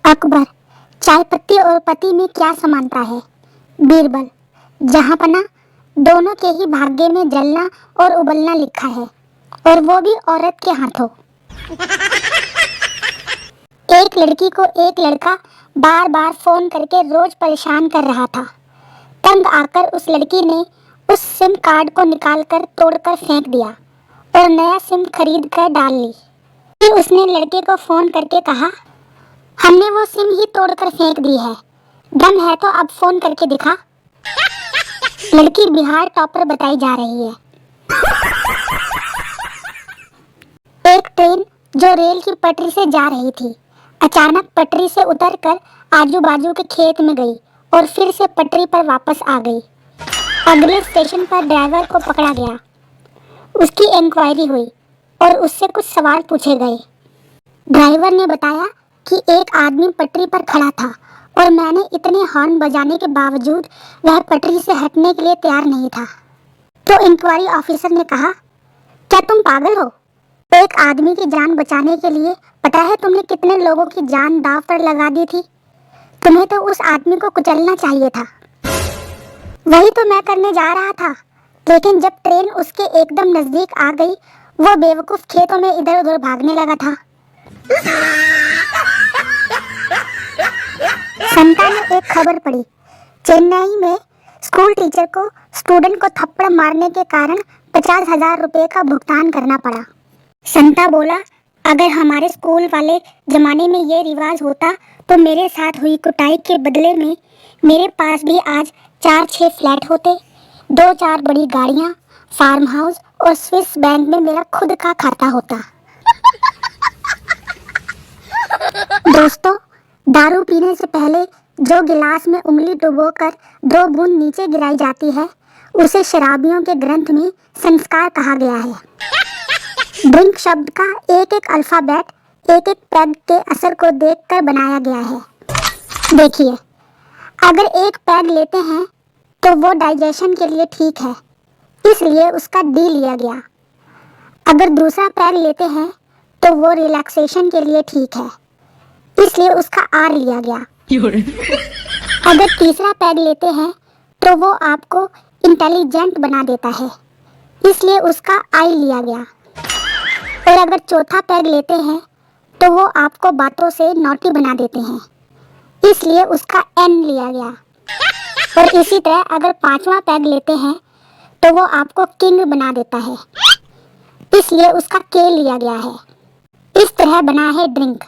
अकबर, चाय पत्ती और पति में क्या समानता है? बीरबल, जहाँ पना दोनों के ही भाग्य में जलना और उबलना लिखा है, और वो भी औरत के हाथों। एक लड़की को एक लड़का बार बार फोन करके रोज परेशान कर रहा था। तंग आकर उस लड़की ने उस सिम कार्ड को निकालकर तोड़कर फेंक दिया और नया सिम खरीद कर डाल ली। फिर उसने लड़के को फोन करके कहा, हमने वो सिम ही तोड़कर फेंक दी है, दम है तो अब फोन करके दिखा। लड़की बिहार टॉपर बताई जा रही है। एक ट्रेन जो रेल की पटरी से जा रही थी, अचानक पटरी से उतरकर आजू बाजू के खेत में गई और फिर से पटरी पर वापस आ गई। अगले स्टेशन पर ड्राइवर को पकड़ा गया। उसकी इंक्वायरी हुई और उससे कुछ सवाल पूछे गए। ड्राइवर ने बताया कि एक आदमी पटरी पर खड़ा था और मैंने इतने हॉर्न बजाने के बावजूद वह पटरी से हटने के लिए तैयार नहीं था। तो इंक्वायरी ऑफिसर ने कहा, क्या तुम पागल हो? एक आदमी की जान बचाने के लिए पता है तुमने कितने लोगों की जान दांव पर लगा दी थी? तुम्हें तो उस आदमी को कुचलना चाहिए था। वही तो मैं करने जा रहा था, लेकिन जब ट्रेन उसके एकदम नजदीक आ गई, वो बेवकूफ खेतों में इधर उधर भागने लगा था। संता ने एक खबर पढ़ी, चेन्नई में स्कूल टीचर को स्टूडेंट को थप्पड़ मारने के कारण 50,000 रुपए का भुगतान करना पड़ा। संता बोला, अगर हमारे स्कूल वाले जमाने में ये रिवाज होता तो मेरे साथ हुई कुटाई के बदले में मेरे पास भी आज 4-6 फ्लैट होते, 2-4 बड़ी गाड़ियाँ, फार्म हाउस और स्विस बैंक में मेरा खुद का खाता होता। दोस्तों, दारू पीने से पहले जो गिलास में उंगली डुबोकर 2 बूंद नीचे गिराई जाती है, उसे शराबियों के ग्रंथ में संस्कार कहा गया है। ड्रिंक शब्द का एक एक अल्फाबेट एक एक पैग के असर को देखकर बनाया गया है। देखिए, अगर एक पैग लेते हैं तो वो डाइजेशन के लिए ठीक है, इसलिए उसका डी लिया गया। अगर दूसरा पैग लेते हैं तो वो रिलैक्सेशन के लिए ठीक है, इसलिए उसका आर लिया गया। अगर तीसरा पैग लेते हैं तो वो आपको इंटेलिजेंट बना देता है, इसलिए उसका आई लिया गया। और अगर चौथा पैग लेते हैं तो वो आपको बातों से नॉटी बना देते हैं, इसलिए उसका एन लिया गया। और इसी तरह अगर 5वां पैग लेते हैं तो वो आपको किंग बना देता है, इसलिए उसका के लिया गया है। इस तरह बना है ड्रिंक।